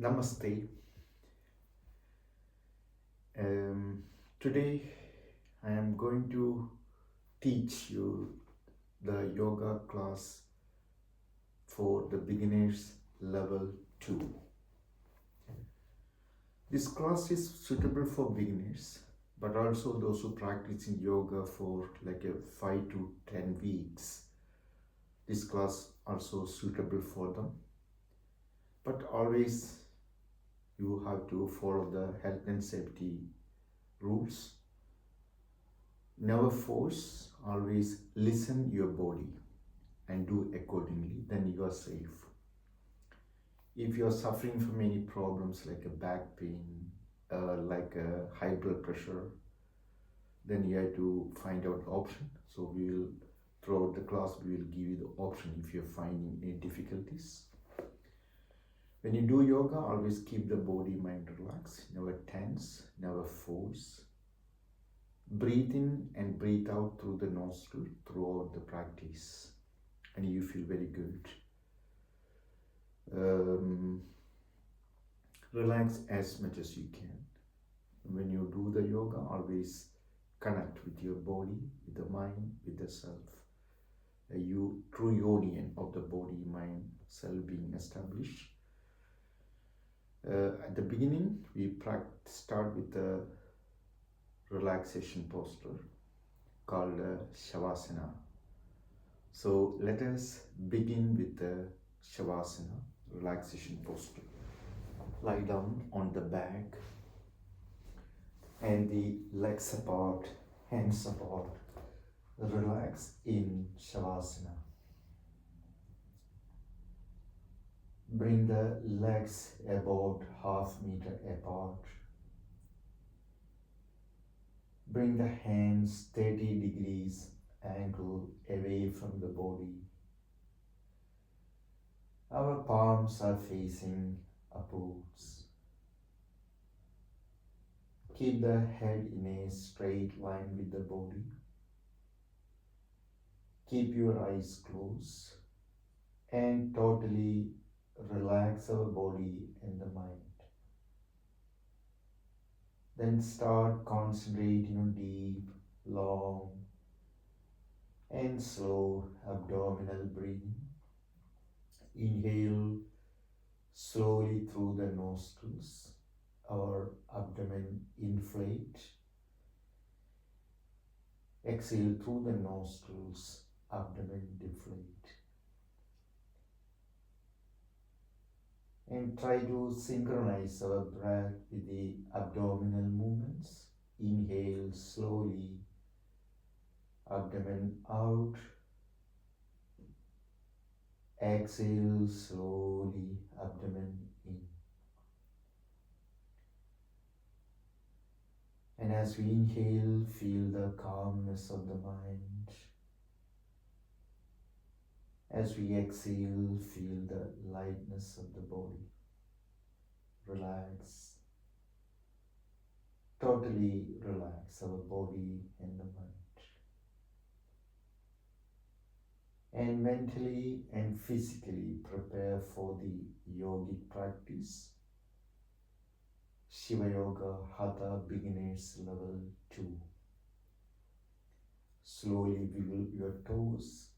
Namaste. Today I am going to teach you the yoga class for the beginners level 2. This class is suitable for beginners, but also those who practice in yoga for like a 5 to 10 weeks. This class also suitable for them. But always you have to follow the health and safety rules. Never force, always listen your body and do accordingly, then you are safe. If you are suffering from any problems like a back pain, like a high blood pressure, then you have to find out option. So we will, throughout the class, we will give you the option if you're finding any difficulties. When you do yoga, always keep the body, mind relaxed, never tense, never force. Breathe in and breathe out through the nostril throughout the practice, and you feel very good. Relax as much as you can. When you do the yoga, always connect with your body, with the mind, with the self. True union of the body, mind, self being established. At the beginning, we start with the relaxation posture called Shavasana. So let us begin with the Shavasana, relaxation posture. Lie down on the back and the legs apart, hands apart. Relax in Shavasana. Bring the legs about half meter apart. Bring the hands 30 degrees angle away from the body. Our palms are facing upwards. Keep the head in a straight line with the body. Keep your eyes closed and totally relax our body and the mind. Then start concentrating on deep, long and slow abdominal breathing. Inhale slowly through the nostrils. Our abdomen inflate. Exhale through the nostrils, abdomen deflate. And try to synchronize our breath with the abdominal movements. Inhale slowly, abdomen out. Exhale slowly, abdomen in. And as we inhale, feel the calmness of the mind. As we exhale, feel the lightness of the body. Relax. Totally relax our body and the mind. And mentally and physically prepare for the yogic practice. Shiva Yoga Hatha Beginners Level 2. Slowly wiggle your toes.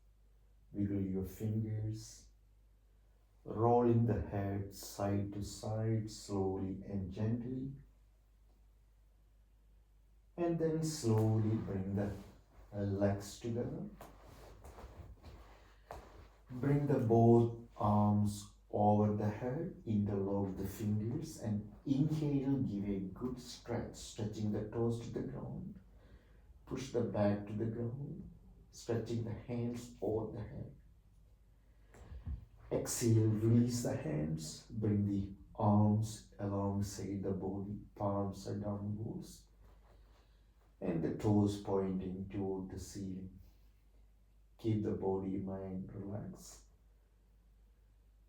Wiggle your fingers, rolling the head side to side slowly and gently. And then slowly bring the legs together. Bring the both arms over the head, interlock the fingers and inhale, give a good stretch, stretching the toes to the ground. Push the back to the ground. Stretching the hands over the head. Exhale, release the hands. Bring the arms alongside the body. Palms are downwards. And the toes pointing toward the ceiling. Keep the body, mind relaxed.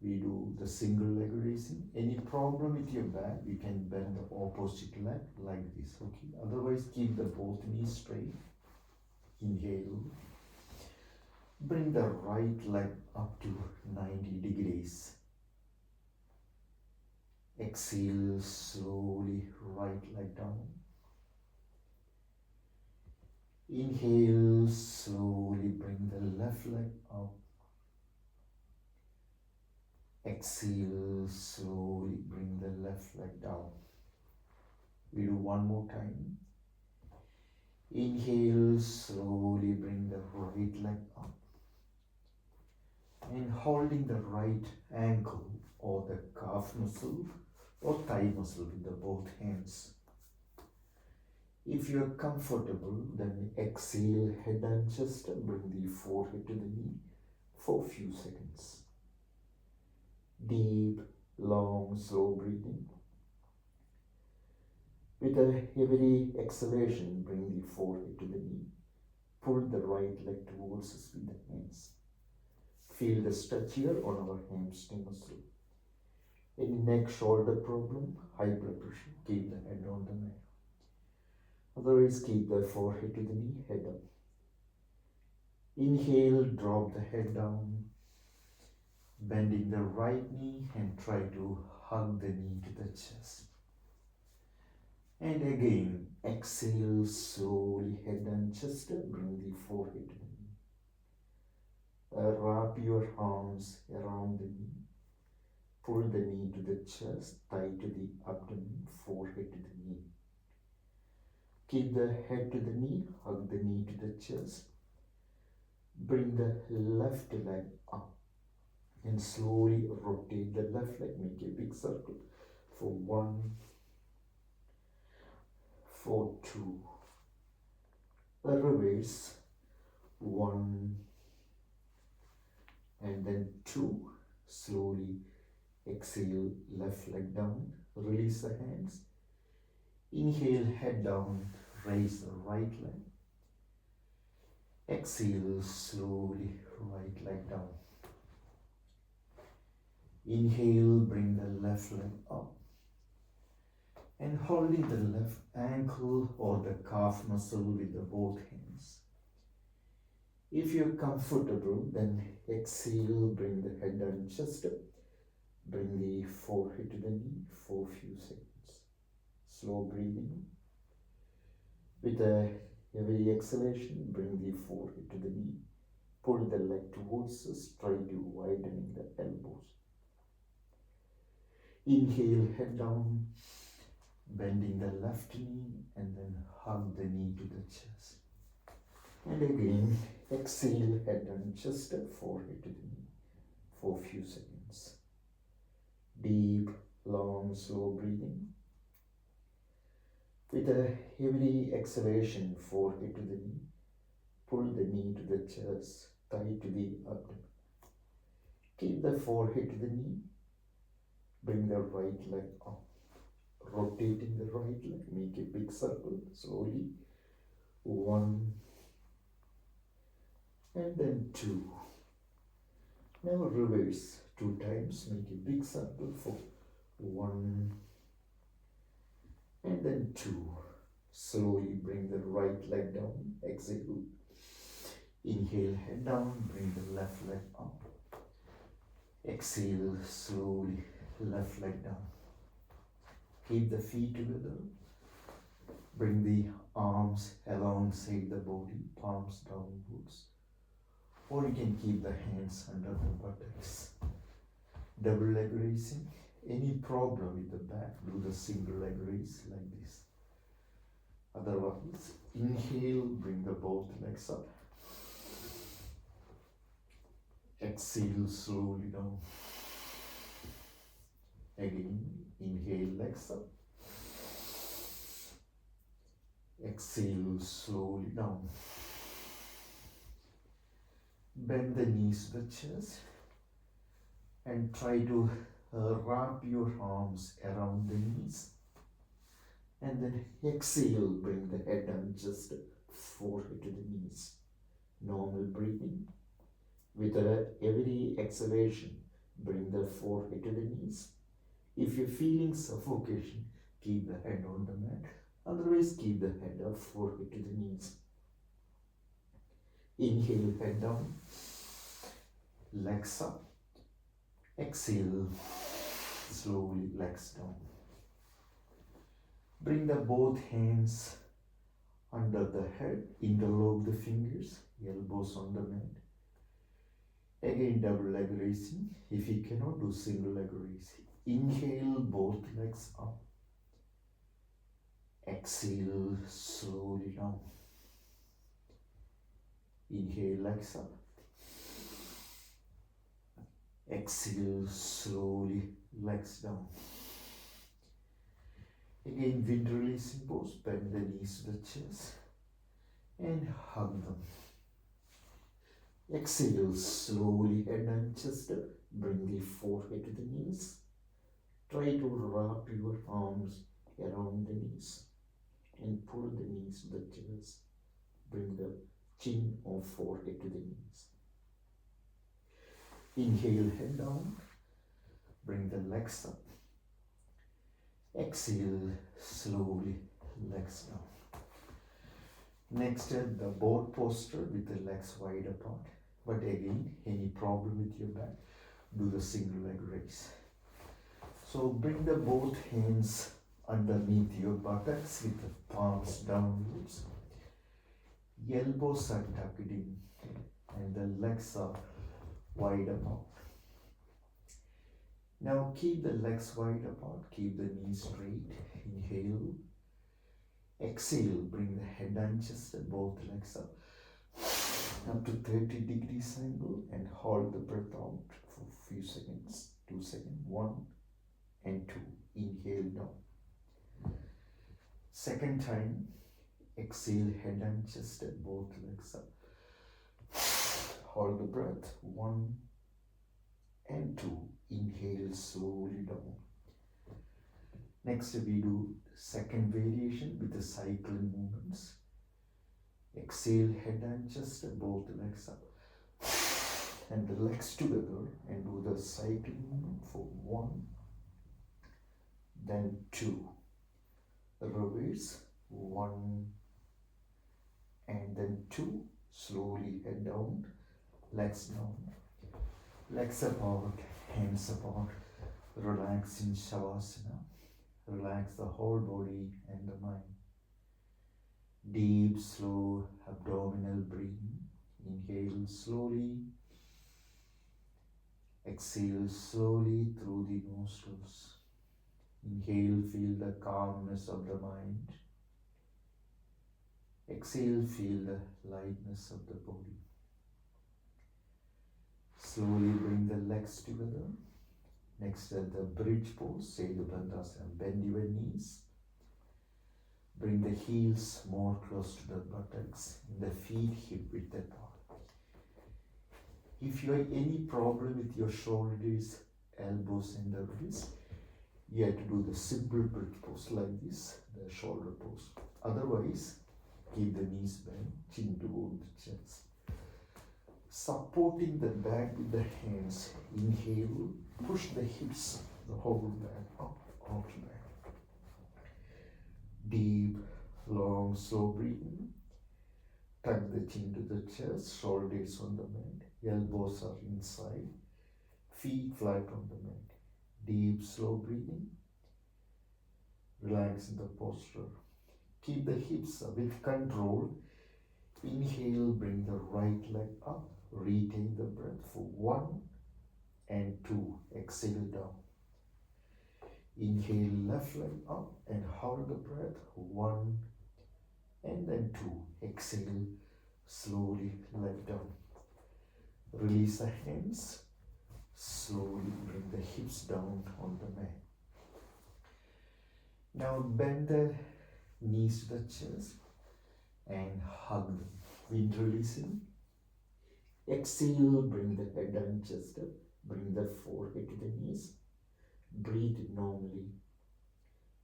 We do the single leg raising. Any problem with your back, you can bend the opposite leg like this. Okay. Otherwise, keep the both knees straight. Inhale. Bring the right leg up to 90 degrees. Exhale slowly, right leg down. Inhale, slowly bring the left leg up. Exhale, slowly bring the left leg down. We do one more time. Inhale, slowly bring the right leg up. And holding the right ankle or the calf muscle or thigh muscle with the both hands. If you are comfortable, then exhale, head and chest, and bring the forehead to the knee for a few seconds. Deep, long, slow breathing. With a heavy exhalation, bring the forehead to the knee. Pull the right leg towards us with the hands. Feel the stretch here on our hamstring muscle. Any neck, shoulder problem, high blood pressure, keep the head on the mat. Otherwise, keep the forehead to the knee, head up. Inhale, drop the head down, bending the right knee and try to hug the knee to the chest. And again, exhale, slowly head and chest, bring the forehead to the knee. Wrap your arms around the knee. Pull the knee to the chest, thigh to the abdomen, forehead to the knee. Keep the head to the knee, hug the knee to the chest. Bring the left leg up and slowly rotate the left leg. Make a big circle for 1, for 2. Reverse 1 and then 2. Slowly exhale, left leg down, release the hands. Inhale, head down, raise the right leg. Exhale, slowly, right leg down. Inhale, bring the left leg up. And holding the left ankle or the calf muscle with the both hands. If you're comfortable, then exhale, bring the head and chest up. Bring the forehead to the knee for a few seconds. Slow breathing. With a heavy exhalation, bring the forehead to the knee. Pull the leg towards us. Try to widen the elbows. Inhale, head down, bending the left knee and then hug the knee to the chest. And again, exhale, head and chest, forehead to the knee for a few seconds. Deep, long, slow breathing. With a heavy exhalation, forehead to the knee, pull the knee to the chest, thigh to the abdomen. Keep the forehead to the knee, bring the right leg up, rotating the right leg, make a big circle, slowly, 1 and then 2. Now reverse 2 times, make a big circle for 1 and then 2. Slowly bring the right leg down, exhale. Inhale, head down, bring the left leg up. Exhale, slowly, left leg down. Keep the feet together. Bring the arms alongside the body, palms downwards. Or you can keep the hands under the buttocks. Double leg raising. Any problem with the back, do the single leg raise like this. Otherwise, inhale, bring the both legs up. Exhale, slowly down. Again, inhale, legs up. Exhale, slowly down. Bend the knees to the chest and try to wrap your arms around the knees. And then exhale, bring the head and just forehead to the knees. Normal breathing. With a every exhalation, bring the forehead to the knees. If you're feeling suffocation, keep the head on the mat. Otherwise, keep the head up, forehead to the knees. Inhale, head down, legs up. Exhale, slowly legs down. Bring the both hands under the head, interlock the fingers, elbows on the mat. Again, double leg raising. If you cannot do single leg raising, inhale both legs up. Exhale slowly down. Inhale, legs up. Exhale slowly, legs down. Again, wind releasing pose. Bend the knees to the chest and hug them. Exhale slowly, head and chest up. Bring the forehead to the knees. Try to wrap your arms around the knees and pull the knees to the chest. Bring the chin or forehead to the knees. Inhale, head down. Bring the legs up. Exhale slowly, legs down. Next, the boat posture with the legs wide apart. But again, any problem with your back, do the single leg raise. So bring the both hands underneath your buttocks with the palms downwards. Elbows are tucked in and the legs are wide apart. Now keep the legs wide apart, keep the knees straight. Inhale. Exhale, bring the head and chest and both legs up to 30 degrees angle and hold the breath out for a few seconds. 2 seconds, 1 and 2. Inhale down. Second time, exhale, head and chest and both legs up. Hold the breath, 1 and 2. Inhale slowly down. Next we do second variation with the cycling movements. Exhale, head and chest and both legs up. And the legs together and do the cycling movement for 1, then 2. Reverse, 1 and then 2. Slowly head down, legs down. Legs apart, hands apart. Relax in Shavasana. Relax the whole body and the mind. Deep, slow abdominal breathing. Inhale slowly. Exhale slowly through the nostrils. Inhale, feel the calmness of the mind. Exhale, feel the lightness of the body. Slowly bring the legs together. Next, at the bridge pose, say the Bandhasana. Bend your knees. Bring the heels more close to the buttocks, the feet hip width apart. If you have any problem with your shoulders, elbows and the wrists, you have to do the simple bridge pose like this, the shoulder pose. Otherwise, keep the knees bent, chin toward the chest. Supporting the back with the hands. Inhale, push the hips, the whole back up, out back. Deep, long, slow breathing. Tuck the chin to the chest, shoulders on the mat, elbows are inside, feet flat on the mat. Deep, slow breathing. Relax in the posture. Keep the hips with control. Inhale, bring the right leg up. Retain the breath for 1 and 2. Exhale down. Inhale, left leg up and hold the breath. 1 and then 2. Exhale, slowly leg down. Release the hands. Slowly bring the hips down on the mat. Now bend the knees to the chest and hug them. Wind releasing. Exhale, bring the head and chest up. Bring the forehead to the knees. Breathe normally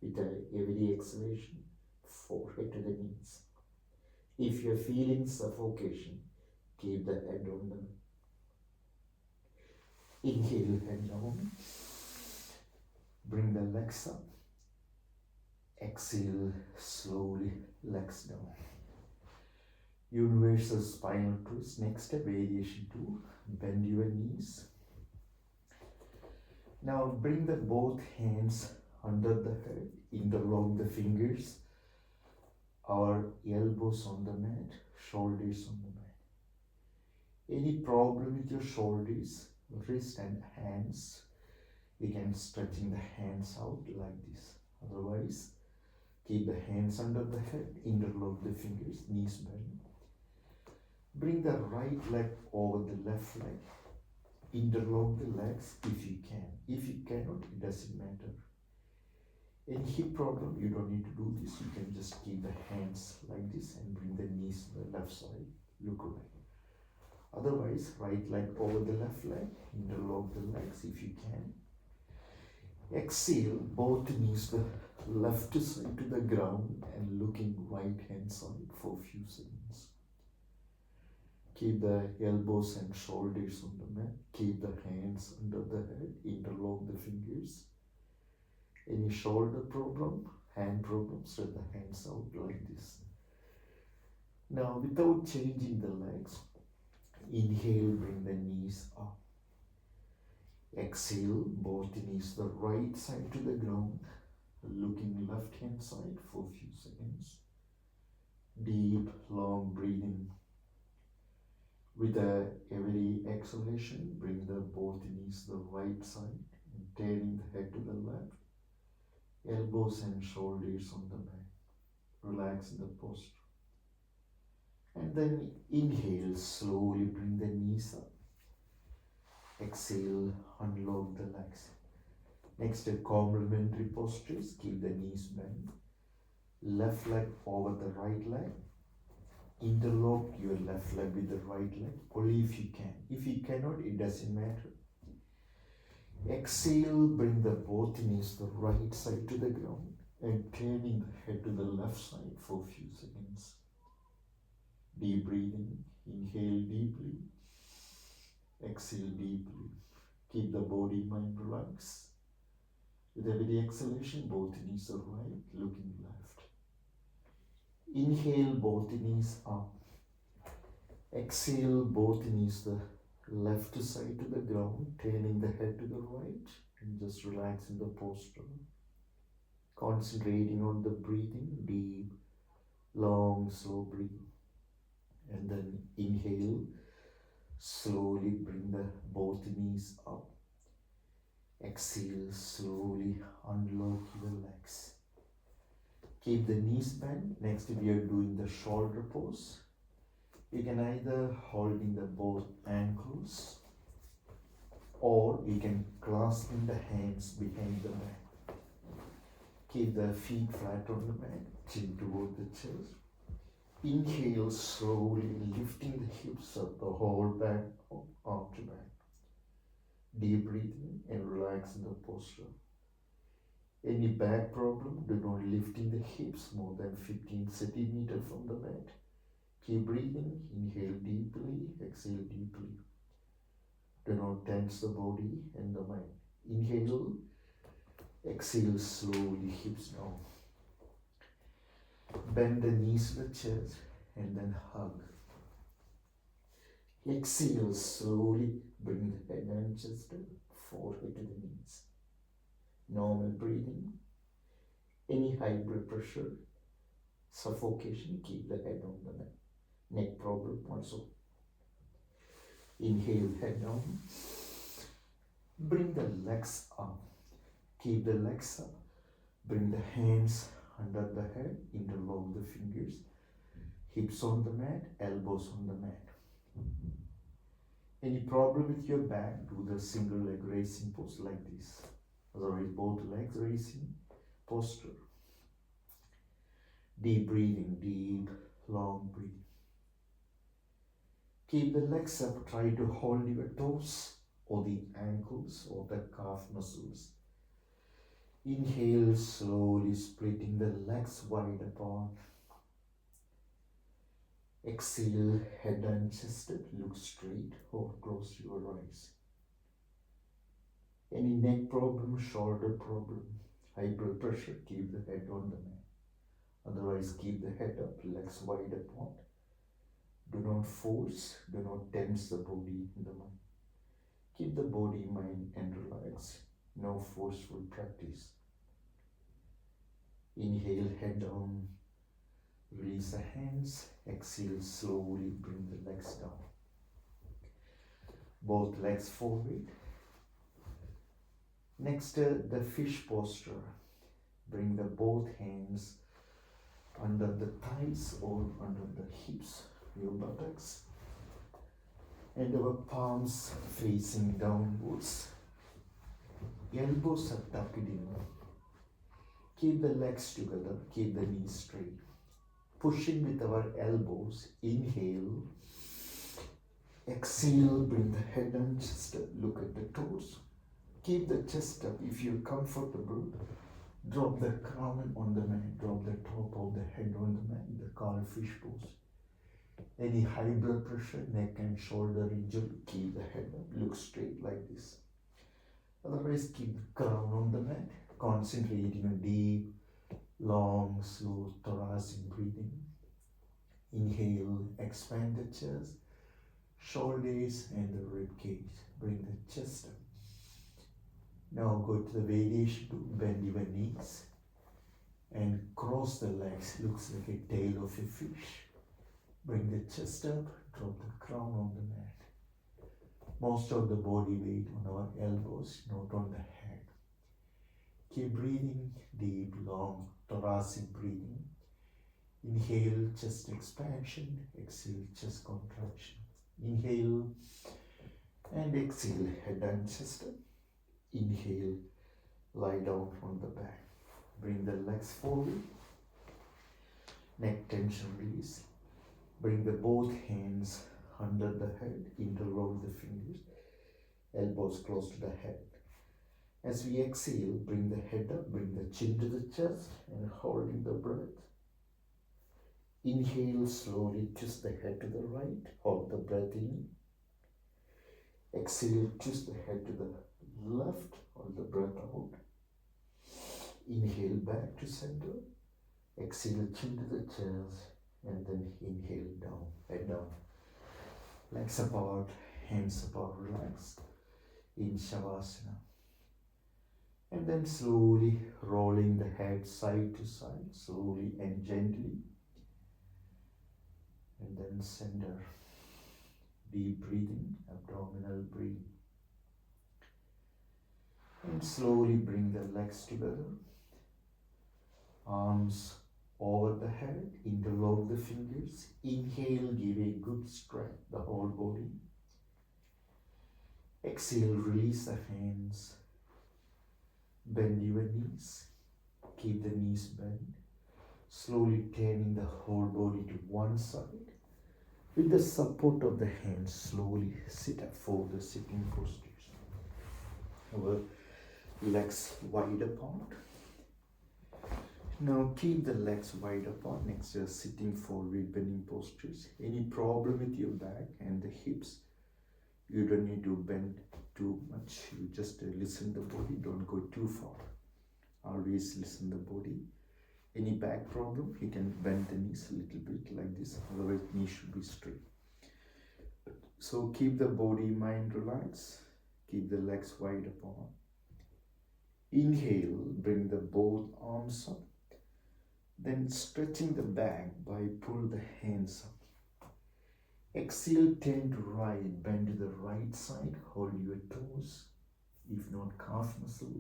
with every exhalation, forehead to the knees. If you're feeling suffocation, keep the head on them. Inhale, head down. Bring the legs up. Exhale, slowly, legs down. Universal spinal twist. Next step, variation 2. Bend your knees. Now bring the both hands under the head, interlock the fingers, our elbows on the mat, shoulders on the mat. Any problem with your shoulders, wrist and hands, you can stretching the hands out like this. Otherwise, keep the hands under the head, interlock the fingers, knees bend. Bring the right leg over the left leg. Interlock the legs if you can. If you cannot, it doesn't matter. Any hip problem, you don't need to do this. You can just keep the hands like this and bring the knees to the left side. Look away. Otherwise, right leg over the left leg. Interlock the legs if you can. Exhale, both knees the left side to the ground and looking right hand side for a few seconds. Keep the elbows and shoulders on the mat. Keep the hands under the head. Interlock the fingers. Any shoulder problem, hand problem, spread the hands out like this. Now, without changing the legs, inhale, bring the knees up. Exhale, both knees the right side to the ground, looking left hand side for a few seconds. Deep, long breathing. With every exhalation, bring the both knees the right side and turning the head to the left. Elbows and shoulders on the mat. Relax in the posture. And then inhale, slowly bring the knees up. Exhale, unlock the legs. Next, complementary postures. Keep the knees bent. Left leg over the right leg. Interlock your left leg with the right leg, only if you can. If you cannot, it doesn't matter. Exhale, bring the both knees the right side to the ground and turning the head to the left side for a few seconds. Deep breathing. Inhale deeply. Exhale deeply. Keep the body, mind relaxed. With every exhalation, both knees are right, looking left. Inhale, both knees up. Exhale, both knees the left side to the ground, turning the head to the right, and just relax in the posture. Concentrating on the breathing, deep, long, slow breathing. And then inhale, slowly bring the both knees up. Exhale, slowly unlock your legs. Keep the knees bent. Next, we are doing the shoulder pose. You can either holding the both ankles or you can clasp in the hands behind the back. Keep the feet flat on the mat, chin toward the chest. Inhale, slowly lifting the hips up, the whole back, arm to back. Deep breathing and relax in the posture. Any back problem, do not lifting the hips more than 15 centimeters from the mat. Keep breathing, inhale deeply, exhale deeply. Do not tense the body and the mind. Inhale, exhale slowly, hips down. Bend the knees to the chest and then hug. Exhale, slowly bring the head and chest to forehead to the knees. Normal breathing. Any high blood pressure, suffocation, keep the head on the neck. Neck problem also. Inhale, head down. Bring the legs up. Keep the legs up. Bring the hands under the head. Interlock the fingers. Hips on the mat, elbows on the mat. Any problem with your back, do the single leg raising pose like this. Otherwise, both legs raising posture. Deep breathing, deep, long breathing. Keep the legs up, try to hold your toes or the ankles or the calf muscles. Inhale, slowly splitting the legs wide apart. Exhale, head and chest, look straight or close your eyes. Any neck problem, shoulder problem, high blood pressure, keep the head on the mat. Otherwise, keep the head up, legs wide apart. Do not force, do not tense the body in the mind. Keep the body, mind, and relax. Inhale, exhale, no forceful practice. Inhale, head down, release the hands. Exhale, slowly bring the legs down. Both legs forward. Next, the fish posture. Bring the both hands under the thighs or under the hips, your buttocks, and our palms facing downwards. Elbows are tucked in. Keep the legs together, keep the knees straight. Pushing with our elbows, inhale. Exhale, bring the head and chest up, look at the toes. Keep the chest up. If you're comfortable, drop the crown on the mat, drop the top of the head on the mat, the called fish pose. Any high blood pressure, neck and shoulder injury, keep the head up, look straight like this. Otherwise, keep the crown on the mat, concentrating on deep, long, slow thoracic breathing. Inhale, expand the chest, shoulders and the rib cage. Bring the chest up. Now go to the variation to bend your knees and cross the legs. Looks like a tail of a fish. Bring the chest up, drop the crown on the mat. Most of the body weight on our elbows, not on the head. Keep breathing, deep, long, thoracic breathing. Inhale, chest expansion. Exhale, chest contraction. Inhale and exhale, head and chest up. Inhale, lie down on the back. Bring the legs forward. Neck tension release. Bring the both hands under the head. Interlock the fingers. Elbows close to the head. As we exhale, bring the head up. Bring the chin to the chest and holding the breath. Inhale, slowly twist the head to the right. Hold the breath in. Exhale, twist the head to the left, hold the breath out. Inhale back to center. Exhale, chin to the chest, and then inhale down, head down. Legs apart, hands apart, relaxed in Shavasana. And then slowly rolling the head side to side, slowly and gently. And then center. Deep breathing, abdominal breathing. And slowly bring the legs together. Arms over the head, interlock the fingers. Inhale, give a good stretch, the whole body. Exhale, release the hands. Bend your knees. Keep the knees bent. Slowly turning the whole body to one side. With the support of the hands, slowly sit up for the sitting postures. Our legs wide apart. Now keep the legs wide apart next to sitting forward bending postures. Any problem with your back and the hips, you don't need to bend too much. You just listen the body, don't go too far. Always listen the body. Any back problem, you can bend the knees a little bit like this, otherwise knees should be straight. So keep the body, mind relaxed. Keep the legs wide apart. Inhale, bring the both arms up. Then stretching the back by pull the hands up. Exhale, turn to right, bend to the right side, hold your toes. If not calf muscle,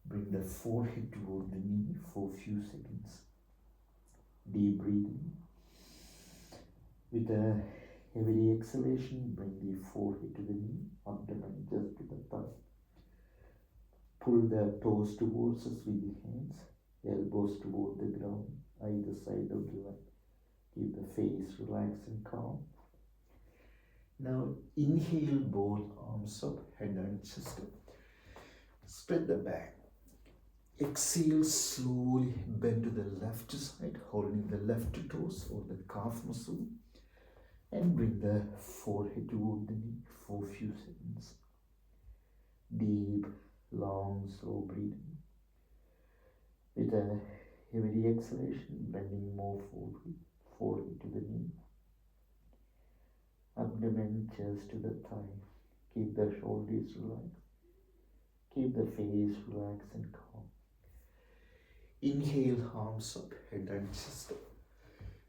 bring the forehead toward the knee for a few seconds. Deep breathing. With a heavy exhalation, bring the forehead to the knee, abdomen just to the thigh. Pull the toes towards us with the hands, elbows toward the ground, either side of the leg. Keep the face relaxed and calm. Now inhale, both arms up, head and chest up. Spread the back. Exhale, slowly bend to the left side, holding the left toes or the calf muscle. And bring the forehead toward the knee for a few seconds. Deep, long, slow breathing. With a heavy exhalation, bending more forward, forehead to the knee. Abdomen, chest to the thigh. Keep the shoulders relaxed. Keep the face relaxed and calm. Inhale, arms up, head and chest up.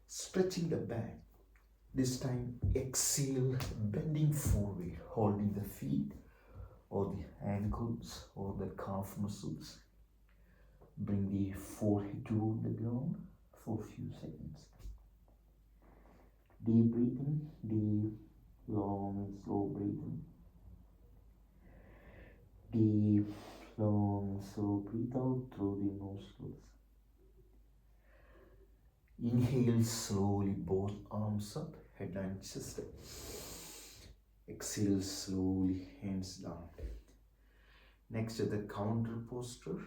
Stretching the back. This time exhale, bending forward, holding the feet or the ankles or the calf muscles. Bring the forehead toward the ground for a few seconds. Deep breathing, deep, long, slow breathing. Deep, long, slow breathe out through the nostrils. Inhale slowly, both arms up, head and chest up. Exhale slowly, hands down. Next to the counter posture,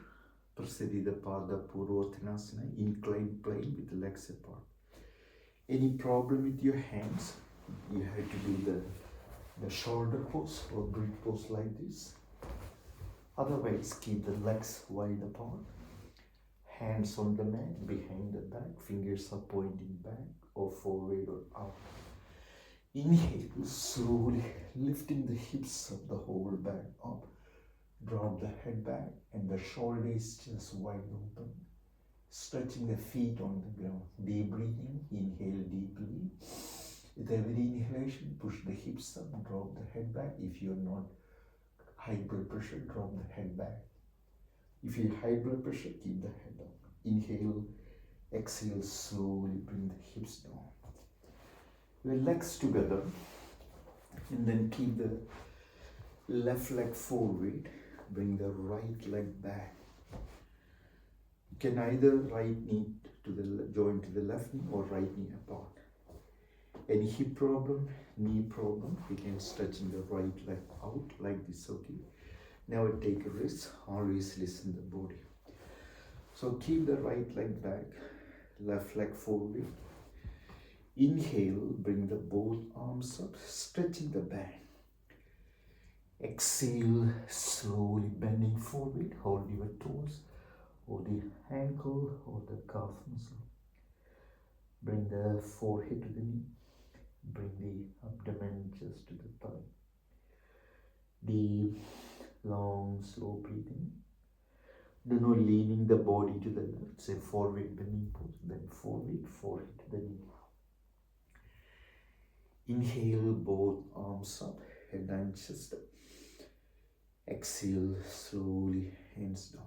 Prasadida Pada Purvottanasana, inclined plane with the legs apart. Any problem with your hands, you have to do the shoulder pose or bridge pose like this. Otherwise, keep the legs wide apart. Hands on the mat, behind the back, fingers are pointing back or forward or out. Inhale, slowly lifting the hips of the whole back up. Drop the head back and the shoulders just wide open. Stretching the feet on the ground. Deep breathing, inhale deeply. With every inhalation, push the hips up, drop the head back. If you're not high blood pressure, drop the head back. If you high blood pressure, keep the head up. Inhale, exhale, slowly bring the hips down. Your legs together, and then keep the left leg forward, bring the right leg back. You can either right knee to the join to the left knee or right knee apart. Any hip problem, knee problem, you can stretch in the right leg out like this, okay? Never take a risk, always listen to the body. So keep the right leg back, left leg forward. Inhale, bring the both arms up, stretching the back. Exhale, slowly bending forward, hold your toes or the ankle or the calf muscle. Bring the forehead to the knee, bring the abdomen just to the thigh. Deep, long, slow breathing. Do not leaning the body to the left, say forward bending pose, then forward, forehead to the knee. Inhale, both arms up, head and chest up. Exhale, slowly, hands down.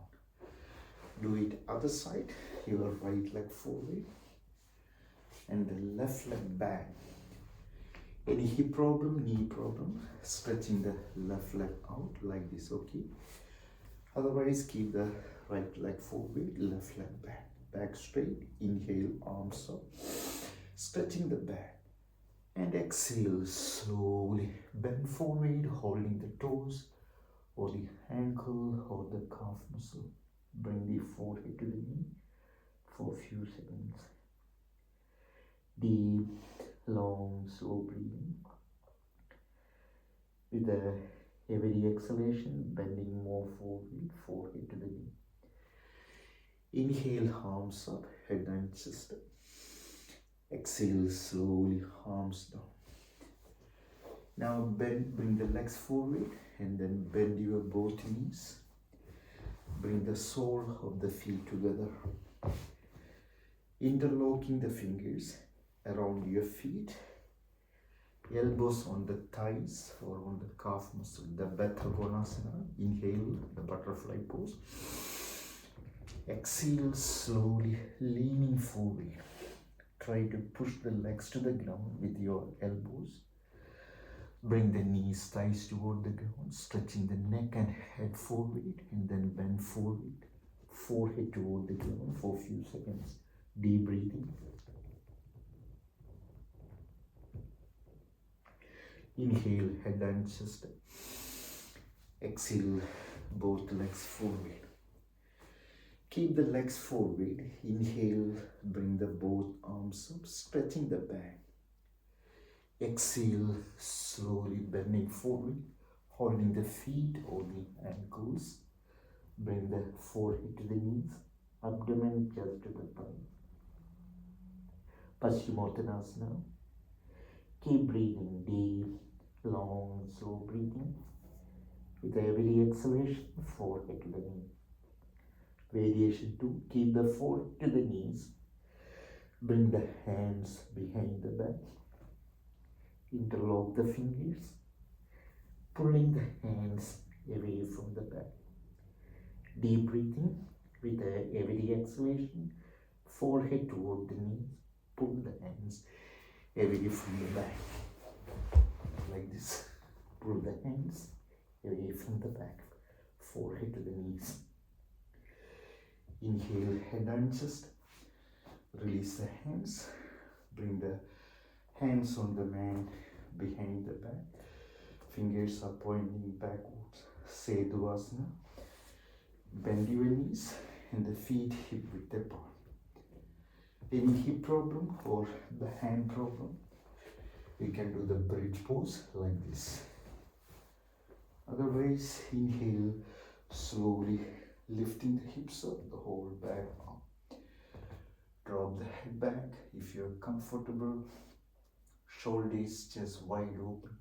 Do it other side, your right leg forward and the left leg back. Any hip problem, knee problem, stretching the left leg out like this, okay? Otherwise, keep the right leg forward, left leg back. Back straight, inhale, arms up, stretching the back. And exhale, slowly bend forward, holding the toes or the ankle or the calf muscle. Bring the forehead to the knee for a few seconds. Deep, long, slow breathing. With every exhalation, bending more forward, forehead to the knee. Inhale, arms up, head and chest up. Exhale, slowly, arms down. Now bring the legs forward and then bend your both knees. Bring the sole of the feet together. Interlocking the fingers around your feet. Elbows on the thighs or on the calf muscle. The Baddha Konasana. Inhale, the butterfly pose. Exhale, slowly leaning forward. Try to push the legs to the ground with your elbows. Bring the knees, thighs toward the ground, stretching the neck and head forward, and then bend forward, forehead toward the ground for a few seconds. Deep breathing. Inhale, head and chest. Exhale, both legs forward. Keep the legs forward. Inhale, bring the both arms up, stretching the back. Exhale, slowly bending forward, holding the feet or the ankles. Bring the forehead to the knees, abdomen just to the thigh. Paschimottanasana. Keep breathing deep, long, slow breathing. With every exhalation, forehead to the knee. Variation 2, keep the forehead to the knees. Bring the hands behind the back. Interlock the fingers. Pulling the hands away from the back. Deep breathing with every exhalation. Forehead toward the knees. Pull the hands away from the back. Like this. Pull the hands away from the back. Forehead to the knees. Inhale, head and chest. Release the hands. Bring the hands on the man behind the back. Fingers are pointing backwards. Seduvasana. Bend your knees and the feet hip width apart. Any hip problem or the hand problem, you can do the bridge pose like this. Otherwise, inhale, slowly lifting the hips up, the whole back arm. Drop the head back if you're comfortable. Shoulders just wide open.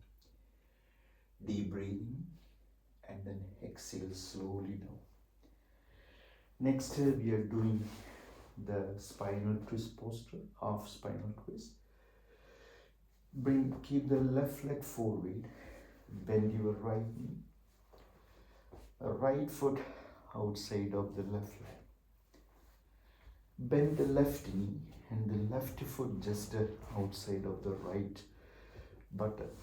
Deep breathing and then exhale slowly down. Next, we are doing the spinal twist posture, half spinal twist. Keep the left leg forward. Bend your right knee. Right foot outside of the left leg. Bend the left knee and the left foot just outside of the right buttock.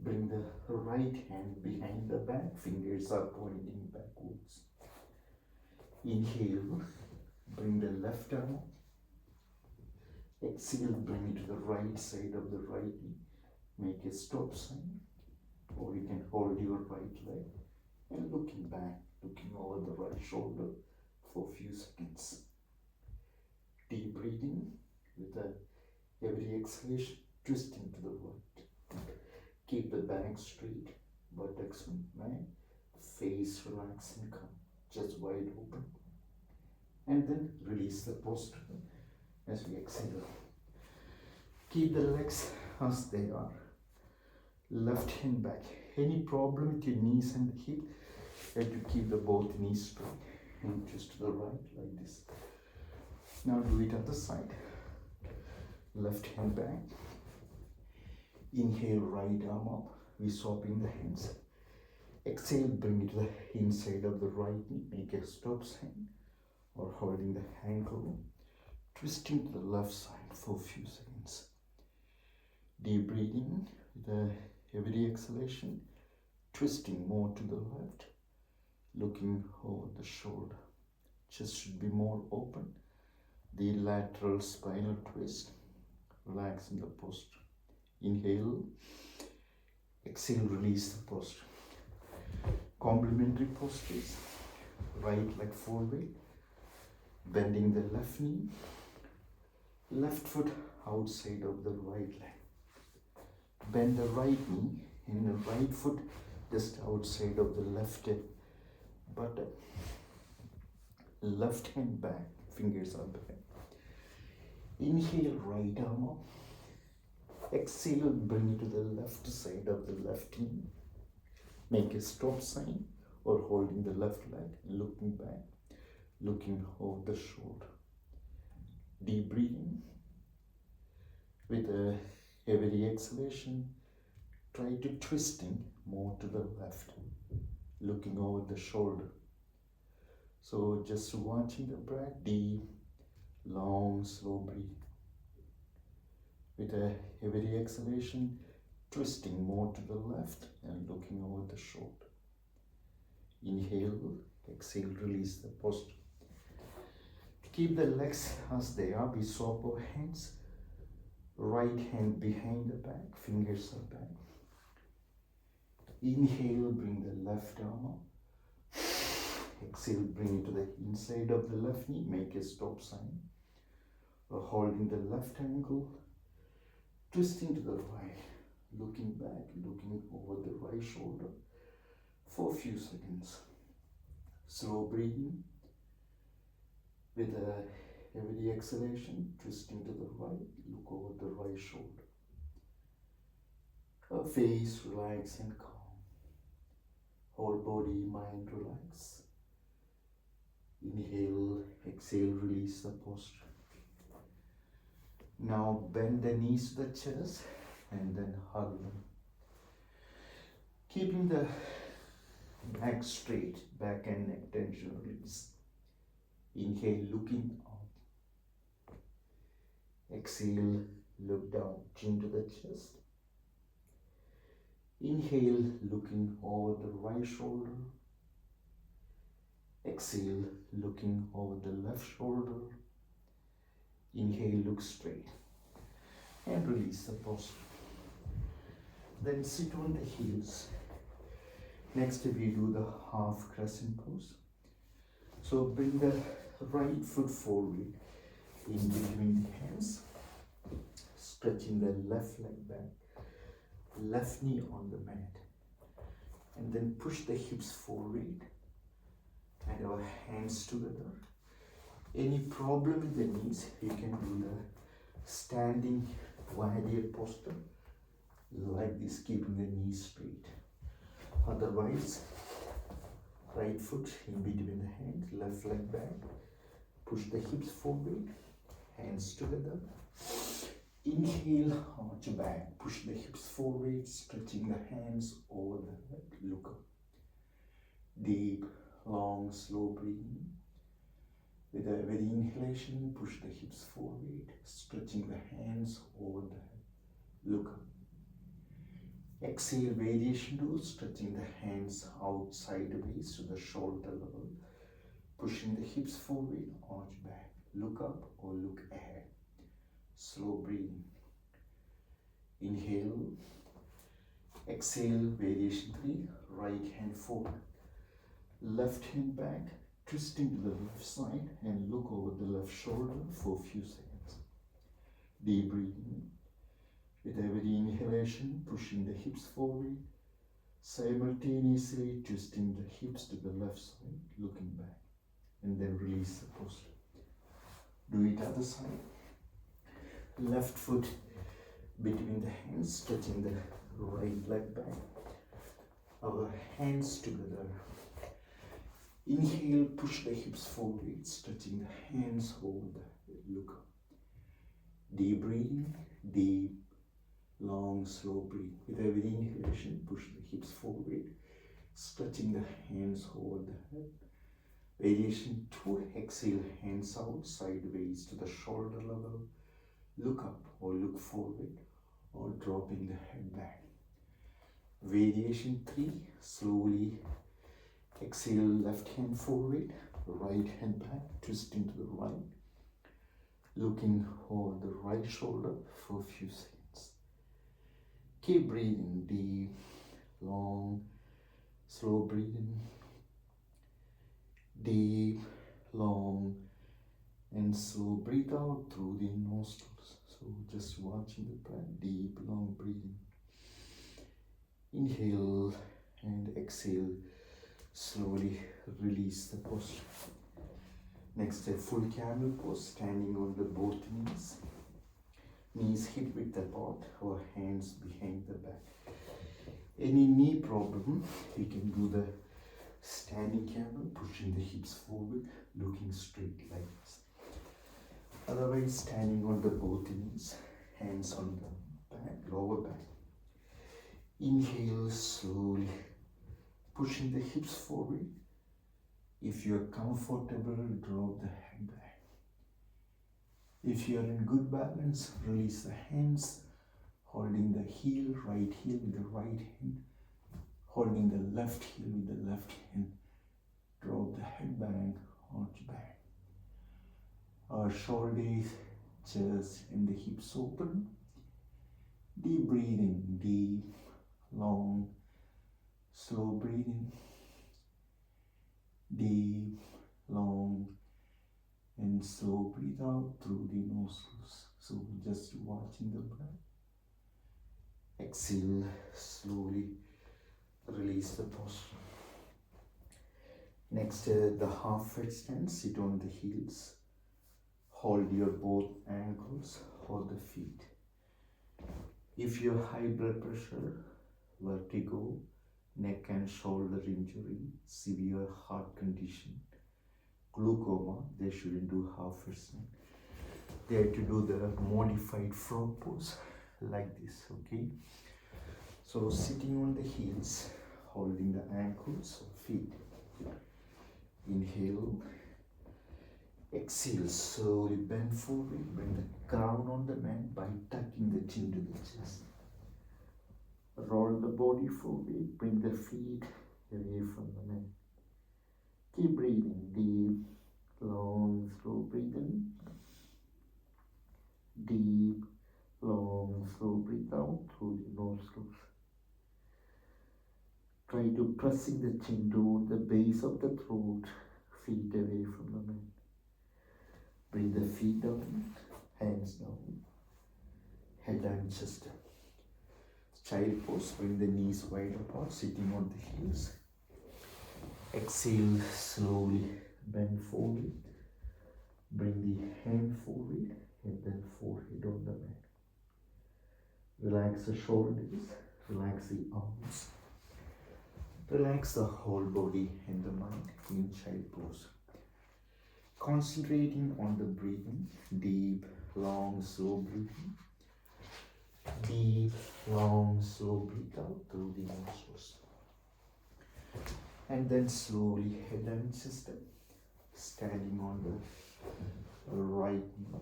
Bring the right hand behind the back, fingers are pointing backwards. Inhale, bring the left arm up. Exhale, bring it to the right side of the right knee. Make a stop sign, or you can hold your right leg and looking back, looking over the right shoulder for a few seconds. Deep breathing with every exhalation, twisting to the right. Keep the back straight, buttocks back, face relax and calm, just wide open. And then release the posture as we exhale. Keep the legs as they are. Left hand back. Any problem with your knees and the hip, you have to keep the both knees straight and twist to the right like this. Now do it at the side. Left hand back. Inhale, right arm up. We swapping the hands. Exhale, bring it to the inside of the right knee. Make a stop sign or holding the ankle. Twisting to the left side for a few seconds. Deep breathing with every exhalation. Twisting more to the left. Looking over the shoulder. Chest should be more open. The lateral spinal twist. Relax in the posture. Inhale. Exhale, release the posture. Complementary postures. Right leg forward. Bending the left knee. Left foot outside of the right leg. Bend the right knee and the right foot just outside of the left buttock. Left hand back, fingers are back. Inhale, right arm up. Exhale, bring it to the left side of the left knee. Make a stop sign or holding the left leg, looking back, looking over the shoulder. Deep breathing. With every exhalation, try to twisting more to the left, looking over the shoulder. So just watching the breath, deep, long, slow breathing. With every exhalation, twisting more to the left and looking over the shoulder. Inhale, exhale, release the posture. Keep the legs as they are. We swap our hands. Right hand behind the back, fingers are back. Inhale, bring the left arm up. Exhale, bring it to the inside of the left knee. Make a stop sign. Or holding the left ankle. Twisting to the right. Looking back, looking over the right shoulder for a few seconds. Slow breathing. With every exhalation, twisting to the right, look over the right shoulder. Face relax and calm. Whole body, mind relax. Inhale, exhale, release the posture. Now bend the knees to the chest and then hug them. Keeping the back straight, back and neck tension release. Inhale, looking up. Exhale, look down, chin to the chest. Inhale, looking over the right shoulder. Exhale, looking over the left shoulder. Inhale, look straight and release the posture. Then sit on the heels. Next we do the half crescent pose. So bring the right foot forward in between the hands, stretching the left leg back, left knee on the mat, and then push the hips forward and our hands together. Any problem with the knees, you can do the standing warrior posture like this, keeping the knees straight. Otherwise, right foot in between the hands, left leg back, push the hips forward, hands together. Inhale, arch back, push the hips forward, stretching the hands over the head, look up. Deep, long, slow breathing. With every inhalation, push the hips forward, stretching the hands over the head, look up. Exhale, variation do, stretching the hands out sideways to the shoulder level, pushing the hips forward, arch back, look up or look ahead. Slow breathing. Inhale. Exhale, variation 3, right hand forward, left hand back, twisting to the left side and look over the left shoulder for a few seconds. Deep breathing. With every inhalation, pushing the hips forward, simultaneously twisting the hips to the left side, looking back, and then release the posture. Do it other side. Left foot between the hands, stretching the right leg back. Our hands together. Inhale, push the hips forward, stretching the hands over the head, look up. Deep breathing, deep, long, slow breathe. With every inhalation, push the hips forward, stretching the hands over the head. Variation 2, exhale, hands out, sideways to the shoulder level. Look up or look forward or dropping the head back. Variation 3, slowly exhale, left hand forward, right hand back, twisting to the right, looking over the right shoulder for a few seconds. Keep breathing, deep, long, slow breathing, deep, long, and slow breathe out through the nostrils. So just watching the breath, deep, long breathing. Inhale and exhale, slowly release the posture. Next, a full camel pose, standing on the both knees. Knees hip width apart, or hands behind the back. Any knee problem, you can do the standing camel, pushing the hips forward, looking straight like this. Otherwise, standing on the both knees, hands on the back, lower back. Inhale slowly, pushing the hips forward. If you are comfortable, drop the head back. If you are in good balance, release the hands, holding the heel, right heel with the right hand, holding the left heel with the left hand. Drop the head back, arch back. Our shoulders, chest, and the hips open. Deep breathing, deep, long, slow breathing. Deep, long, and slow breathe out through the nostrils. So just watching the breath. Exhale, slowly release the posture. Next, the half headstand, sit on the heels. Hold your both ankles, hold the feet. If you have high blood pressure, vertigo, neck and shoulder injury, severe heart condition, glaucoma, they shouldn't do half wrestling. They have to do the modified frog pose like this, okay? So sitting on the heels, holding the ankles, feet. Inhale. Exhale, slowly bend forward, bring the crown on the mat by tucking the chin to the chest. Roll the body forward, bring the feet away from the mat. Keep breathing, deep, long, slow breathing. Deep, long, slow breathe out through the nostrils. Try to pressing the chin toward the base of the throat, feet away from the mat. Bring the feet down, hands down, head and chest up. Child pose, bring the knees wide apart, sitting on the heels. Exhale, slowly bend forward. Bring the hand forward and then forehead on the mat. Relax the shoulders, relax the arms. Relax the whole body and the mind in child pose. Concentrating on the breathing, deep, long, slow breathing. Deep, long, slow breathe out through the nostrils. And then slowly head and chest up, standing on the right knee,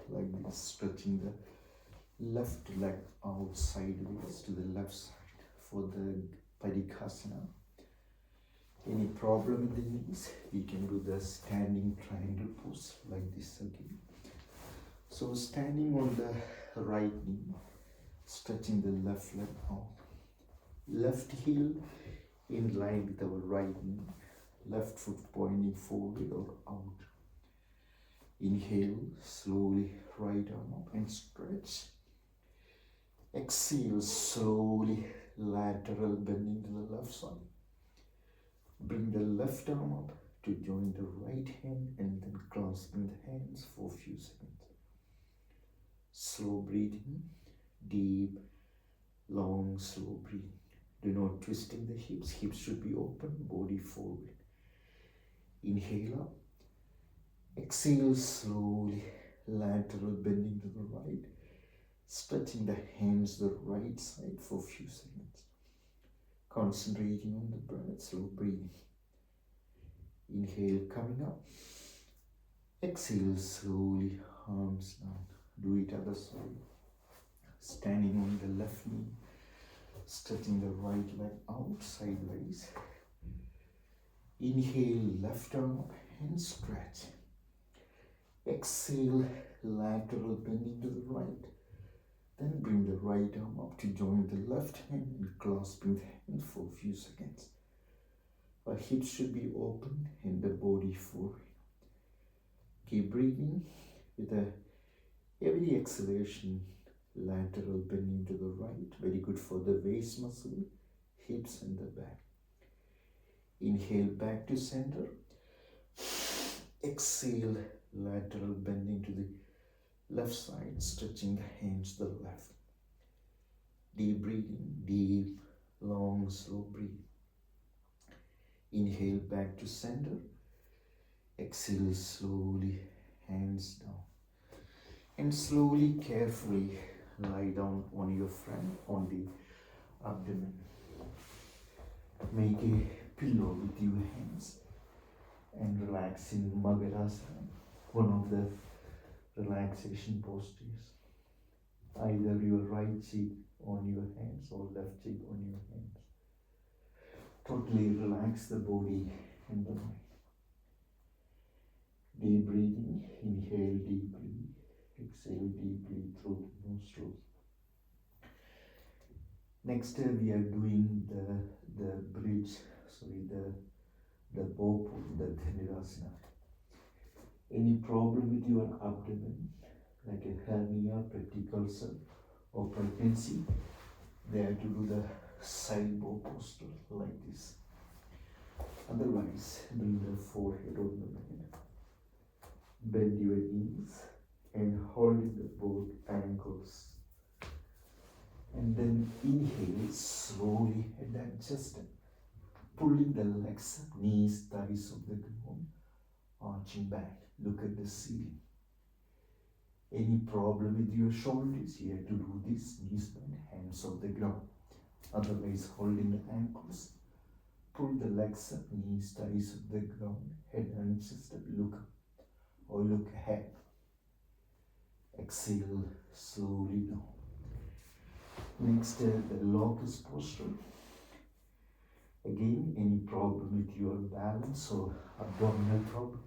like this, stretching the left leg out sideways to the left side for the Padikasana. Any problem with the knees, we can do the standing triangle pose like this again. So standing on the right knee, stretching the left leg out. Left heel in line with our right knee, left foot pointing forward or out. Inhale, slowly right arm up and stretch. Exhale, slowly lateral bending to the left side. Bring the left arm up to join the right hand and then clasping the hands for a few seconds. Slow breathing, deep, long, slow breathing. Do not twisting the hips. Hips should be open, body forward. Inhale up. Exhale slowly, lateral bending to the right. Stretching the hands the right side for a few seconds. Concentrating on the breath, slow breathing. Inhale, coming up. Exhale slowly, arms down. Do it other side. Standing on the left knee, stretching the right leg out sideways. Inhale, left arm up and stretch. Exhale, lateral bending to the right. Then bring the right arm up to join the left hand and clasping the hand for a few seconds. Our hips should be open and the body forward. Keep breathing with every exhalation, lateral bending to the right. Very good for the waist muscle, hips and the back. Inhale back to center. Exhale, lateral bending to the left side, stretching the hands to the left. Deep breathing, deep, long, slow breathe. Inhale back to center. Exhale slowly, hands down. And slowly, carefully lie down on your front, on the abdomen. Make a pillow with your hands and relax in Magarasana, one of the relaxation postures. Either your right cheek on your hands or left cheek on your hands. Totally relax the body and the mind. Deep breathing, inhale deeply, exhale deeply through the nostrils. Next we are doing the bridge, the bow pose, the Dhanurasana. Any problem with your abdomen, like a hernia, peptic ulcer, or pregnancy, they have to do the side bow posture like this. Otherwise, bring the forehead on the mat. Bend your knees and hold the both ankles. And then inhale, slowly head adjust. Pulling the legs up, knees, thighs of the ground, arching back. Look at the ceiling. Any problem with your shoulders, you have to do this, knees bend, hands off the ground. Otherwise, holding the ankles. Pull the legs up, knees, thighs of the ground, head adjusted, look up or look ahead. Exhale, slowly down. Next, the locust posture. Again, any problem with your balance or abdominal problem,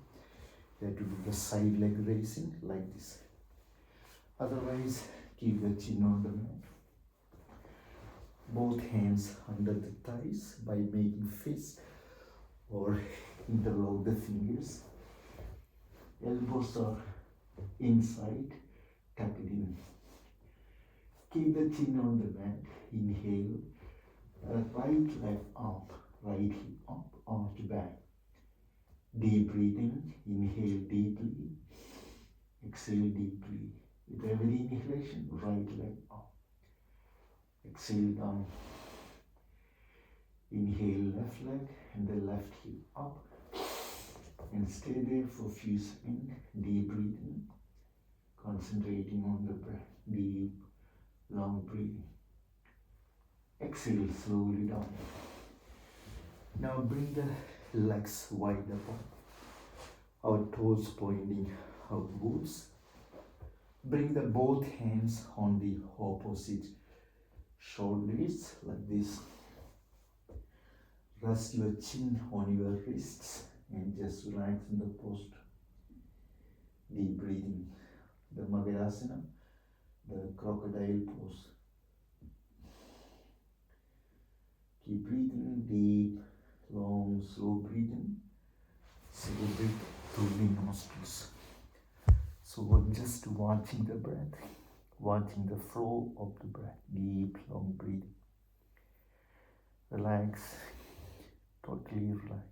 you have to do the side leg raising like this. Otherwise, keep the chin on the mat. Both hands under the thighs by making fist or interlock the fingers. Elbows are inside, tuck it in. Keep the chin on the mat. Inhale. Right leg up, right hip up, arch back. Deep breathing. Inhale deeply. Exhale deeply. With every inhalation, right leg up. Exhale down. Inhale left leg and the left hip up. And stay there for a few seconds. Deep breathing. Concentrating on the breath. Deep, long breathing. Exhale slowly down. Now bring the legs wide apart. Our toes pointing outwards. Bring the both hands on the opposite shoulders like this. Rest your chin on your wrists and just relax in the posture. Deep breathing. The Magarasana, the crocodile pose. Keep breathing deep, long, slow breathing. Slow breathe through the nostrils. So we're just watching the breath, watching the flow of the breath. Deep, long breathing. Relax, totally relax.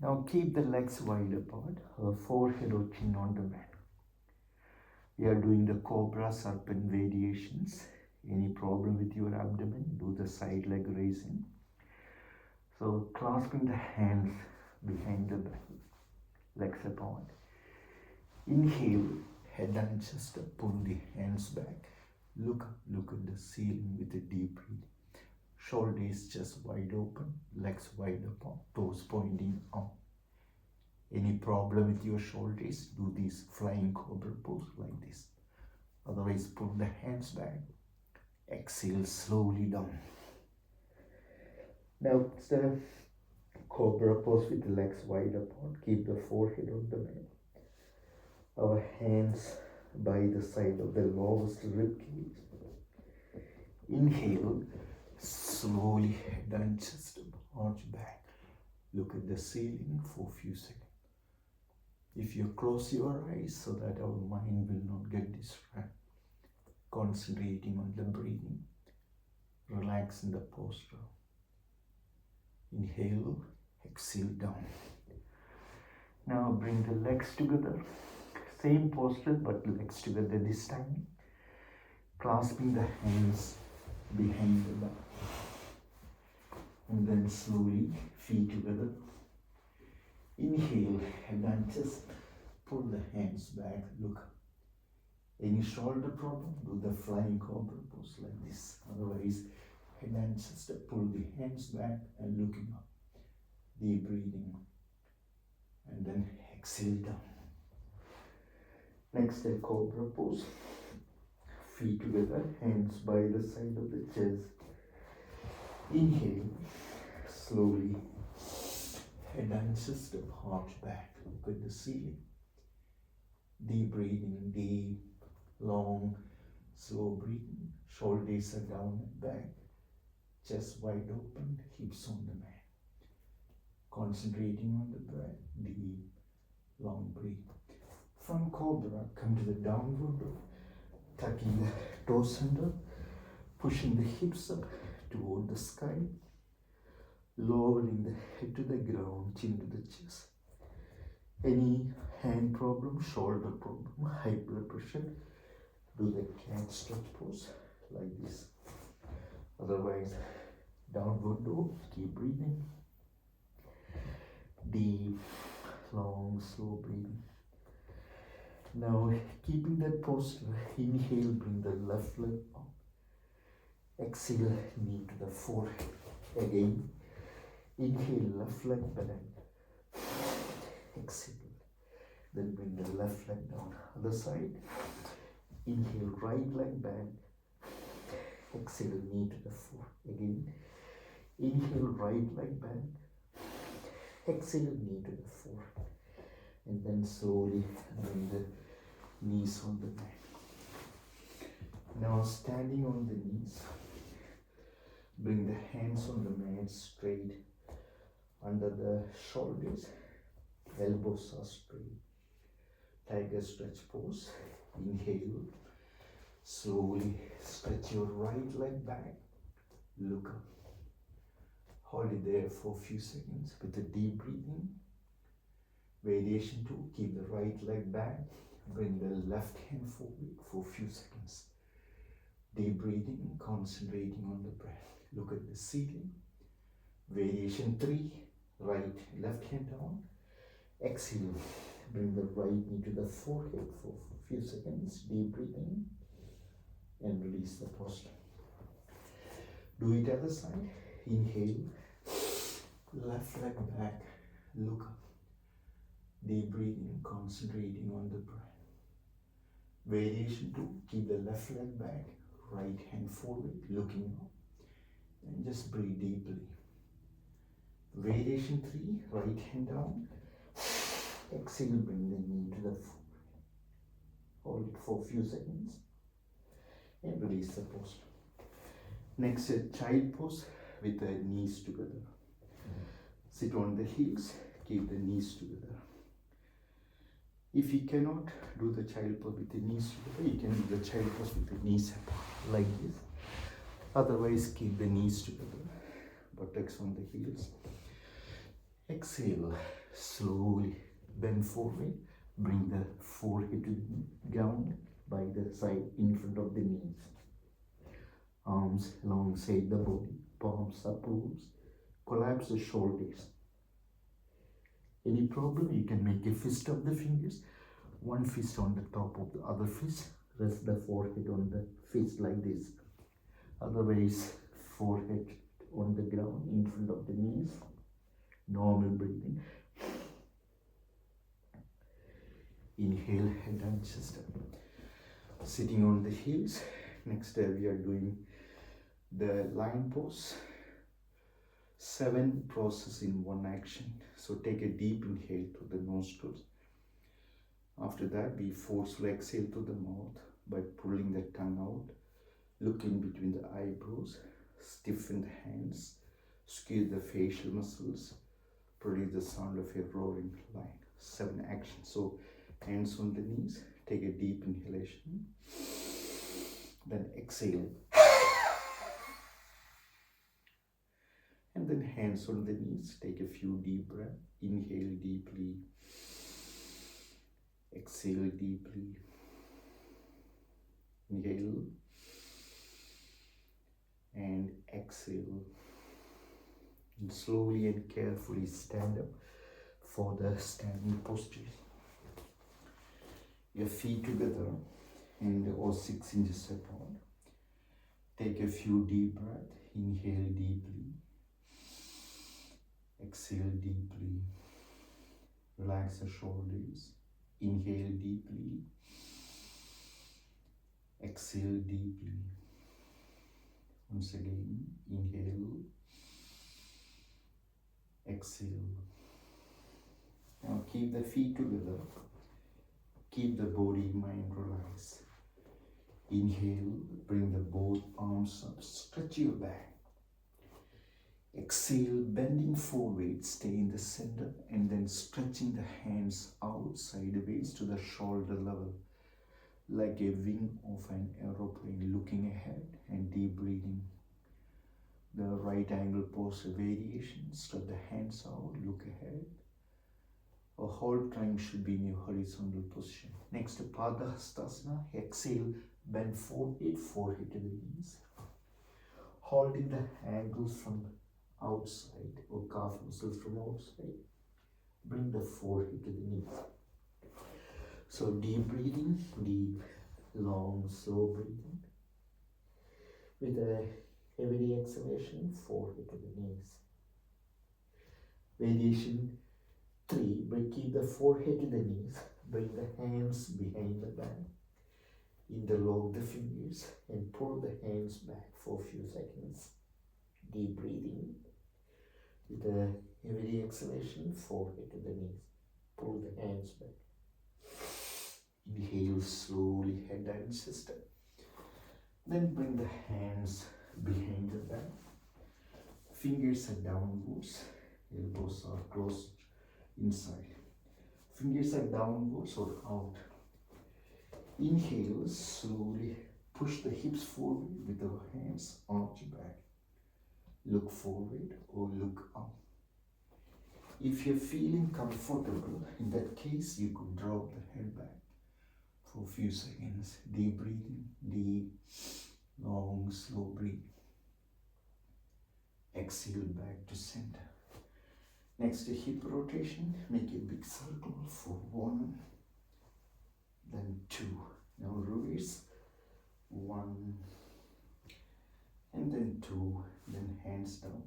Now keep the legs wide apart, forehead or chin on the mat. We are doing the Cobra serpent variations. Any problem with your abdomen, do the side leg raising. So clasping the hands behind the back, legs apart. Inhale, head and chest up, pull the hands back. Look at the ceiling with a deep breath. Shoulders just wide open, legs wide apart, toes pointing up. Any problem with your shoulders, do this flying cobra pose like this. Otherwise, pull the hands back. Exhale slowly down. Now it's the cobra pose with the legs wide apart. Keep the forehead on the mat. Our hands by the side of the lowest rib cage. Inhale, slowly head and chest arch back. Look at the ceiling for a few seconds. If you close your eyes so that our mind will not get distracted. Concentrating on the breathing. Relax in the posture. Inhale, exhale down. Now bring the legs together. Same posture but legs together this time. Clasping the hands behind the back. And then slowly feet together. Inhale, head and chest. Pull the hands back, look up. Any shoulder problem, do the flying cobra pose like this. Otherwise, head and chest, pull the hands back and looking up. Deep breathing. And then exhale down. Next, a cobra pose. Feet together, hands by the side of the chest. Inhale, slowly. Head and chest arch back. Look at the ceiling. Deep breathing, deep, long, slow breathing. Shoulders are down and back. Chest wide open, hips on the mat. Concentrating on the breath, deep, long breath. From Cobra, come to the downward dog. Tucking the toes under, pushing the hips up toward the sky. Lowering the head to the ground, chin to the chest. Any hand problem, shoulder problem, high blood pressure, do the cat stretch pose like this. Otherwise, downward dog, keep breathing. Deep, long, slow breathing. Now, keeping that posture, inhale, bring the left leg up. Exhale, knee to the forehead. Again, inhale, left leg back. Exhale, then bring the left leg down. Other side, inhale, right leg back. Exhale, knee to the forehead. Again, inhale, right leg back. Exhale, knee to the forehead. And then slowly bring the knees on the mat. Now standing on the knees, bring the hands on the mat straight under the shoulders, elbows are straight. Tiger stretch pose. Inhale, slowly stretch your right leg back, look up. Hold it there for a few seconds with a deep breathing. Variation 2, keep the right leg back, bring the left hand forward for a few seconds. Deep breathing, concentrating on the breath. Look at the ceiling. Variation 3, left hand down. Exhale, bring the right knee to the forehead for a few seconds. Deep breathing and release the posture. Do it other side. Inhale, left leg back, look up. Deep breathing, concentrating on the breath. Variation 2, keep the left leg back, right hand forward, looking up, and just breathe deeply. Variation 3, right hand down. Exhale, bring the knee to the forehead. Hold it for a few seconds and release the posture. Next, a child pose with the knees together. Sit on the heels, keep the knees together. If you cannot do the child pose with the knees together, you can do the child pose with the knees apart, like this. Otherwise, keep the knees together, buttocks on the heels. Exhale, slowly bend forward, bring the forehead to the ground by the side in front of the knees. Arms alongside the body, palms upwards, collapse the shoulders. Any problem, you can make a fist of the fingers, one fist on the top of the other fist, rest the forehead on the fist like this. Otherwise, forehead on the ground in front of the knees, normal breathing. Inhale, head and chest up. Sitting on the heels. Next, we are doing the lion pose. 7 process in one action. So take a deep inhale to the nostrils. After that, we forcefully exhale to the mouth by pulling the tongue out. Look in between the eyebrows. Stiffen the hands. Squeeze the facial muscles. Produce the sound of a roaring lion. 7 actions. So hands on the knees. Take a deep inhalation. Then exhale. And then hands on the knees, take a few deep breaths. Inhale deeply, exhale deeply. Inhale and exhale. And slowly and carefully stand up for the standing posture. Your feet together and or 6 inches apart. Take a few deep breaths. Inhale deeply. Exhale deeply. Relax the shoulders. Inhale deeply. Exhale deeply. Once again, inhale. Exhale. Now keep the feet together. Keep the body, mind relaxed. Inhale, bring the both arms up. Stretch your back. Exhale, bending forward, stay in the center, and then stretching the hands out sideways to the shoulder level, like a wing of an aeroplane looking ahead, and deep breathing. The right angle posture variation, stretch the hands out, look ahead. A whole time should be in your horizontal position. Next, Padahastasana. Exhale, Bend forehead to the knees. Holding the ankles from outside or calf muscles from outside. Bring the forehead to the knees. So deep breathing, deep, long, slow breathing. With a heavy exhalation, forehead to the knees. Variation 3, keep the forehead to the knees. Bring the hands behind the back. Interlock the fingers and pull the hands back for a few seconds. Deep breathing. With a heavy exhalation, forehead to the knees. Pull the hands back. Inhale slowly, head and chest. Then bring the hands behind the back. Fingers are downwards. Elbows are close inside. Fingers are downwards or out. Inhale, slowly push the hips forward with our hands, arch back. Look forward or look up. If you're feeling comfortable, in that case, you could drop the head back for a few seconds. Deep breathing, deep, long, slow breathing. Exhale back to center. Next to hip rotation, make a big circle for 1, then 2. Now reverse, 1, and then 2, then hands down.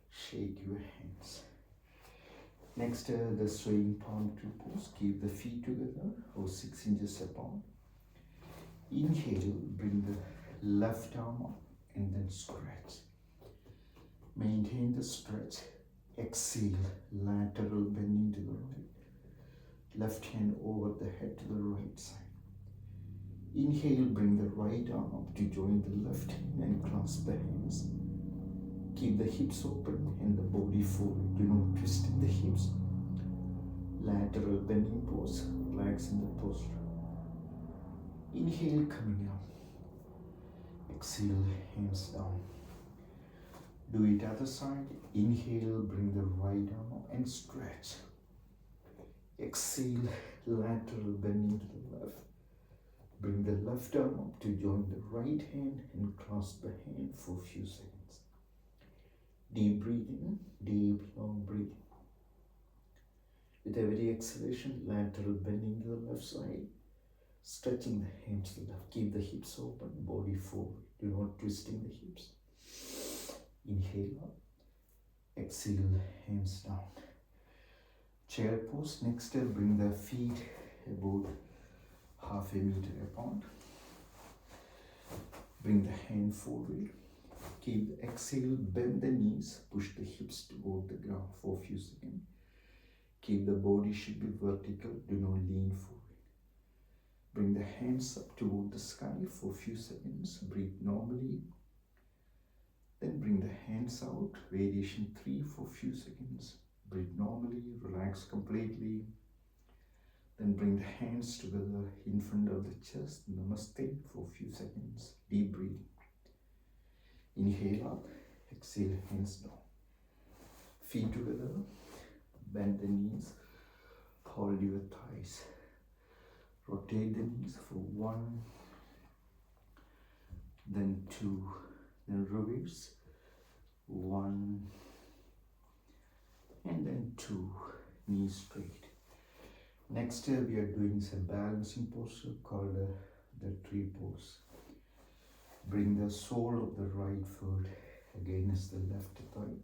Shake your hands. Next, the swaying palm to pose. Keep the feet together or 6 inches apart. Inhale, bring the left arm up and then stretch. Maintain the stretch. Exhale, lateral bending to the right. Left hand over the head to the right side. Inhale, bring the right arm up to join the left hand and clasp the hands. Keep the hips open and the body forward. Do not twist in the hips. Lateral bending pose, relax in the posture. Inhale, coming up. Exhale, hands down. Do it other side. Inhale, bring the right arm up and stretch. Exhale, lateral bending to the left. Bring the left arm up to join the right hand and clasp the hand for a few seconds. Deep breathing, deep, long breathing. With every exhalation, lateral bending to the left side. Stretching the hands to the left. Keep the hips open, body forward. Do not twist in the hips. Inhale up. Exhale, hands down. Chair pose. Next step, bring the feet about half a meter apart. Bring the hand forward. Keep the exhale, bend the knees, push the hips toward the ground for a few seconds. Keep the body should be vertical, do not lean forward. Bring the hands up toward the sky for a few seconds. Breathe normally. Then bring the hands out, variation 3 for a few seconds. Breathe normally, relax completely. Then bring the hands together in front of the chest, Namaste for a few seconds. Deep breathing. Inhale up, exhale, hands down. Feet together, bend the knees, hold your thighs. Rotate the knees for 1, then 2, then reverse, 1, and then 2, knees straight. Next we are doing some balancing posture called the tree pose. Bring the sole of the right foot against the left thigh.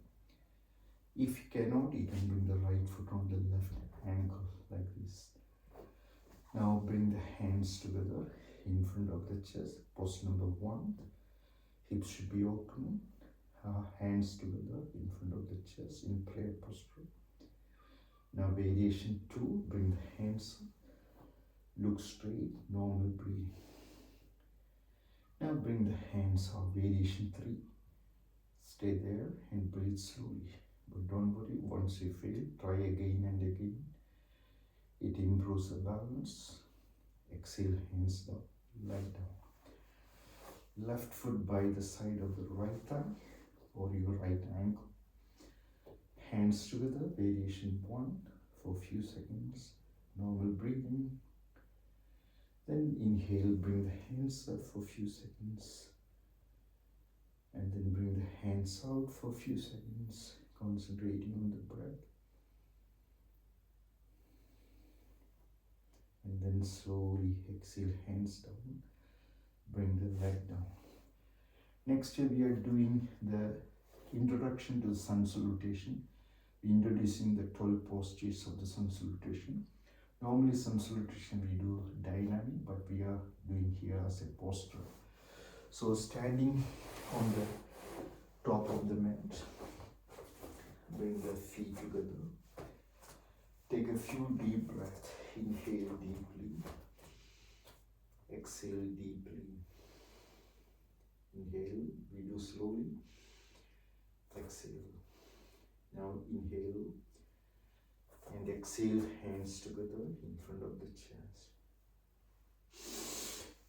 If you cannot, you can bring the right foot on the left ankle like this. Now bring the hands together in front of the chest. Pose number 1. Hips should be open. Hands together in front of the chest in prayer posture. Now variation 2. Bring the hands up. Look straight. Normal breathing. Now bring the hands up. Variation 3. Stay there and breathe slowly. But don't worry, once you fail, try again and again. It improves the balance. Exhale, hands down, lie down. Left foot by the side of the right thigh or your right ankle. Hands together, variation 1 for a few seconds. Normal breathing. Then inhale, bring the hands up for a few seconds. And then bring the hands out for a few seconds, concentrating on the breath. And then slowly exhale, hands down, bring the leg down. Next year we are doing the introduction to the sun salutation, introducing the 12 postures of the sun salutation. Normally sun salutation we do dynamic, but we are doing here as a posture. So standing on the top of the mat, bring the feet together. Take a few deep breaths. Inhale deeply. Exhale deeply. Inhale, we do slowly. Exhale. Now inhale and exhale, hands together in front of the chest.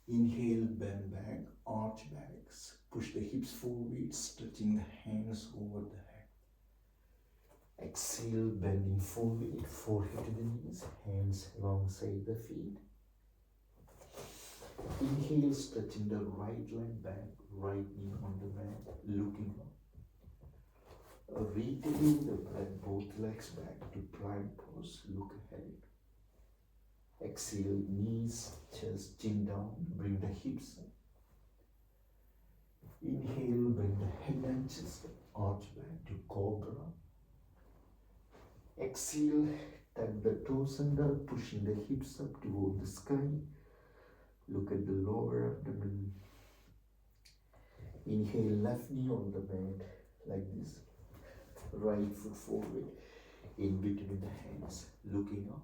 Inhale, bend back, arch backs. Push the hips forward, stretching the hands over the head. Exhale, bending forward, forehead to the knees, hands alongside the feet. Inhale, stretching the right leg back, right knee on the mat, looking up. Retaining the breath, both legs back to plank pose, look ahead. Exhale, knees, chest, chin down, bring the hips up. Inhale, bring the head and chest arch back to Cobra. Exhale, tuck the toes under, pushing the hips up toward the sky. Look at the lower abdomen. Inhale, left knee on the mat, like this. Right foot forward, in between the hands, looking up.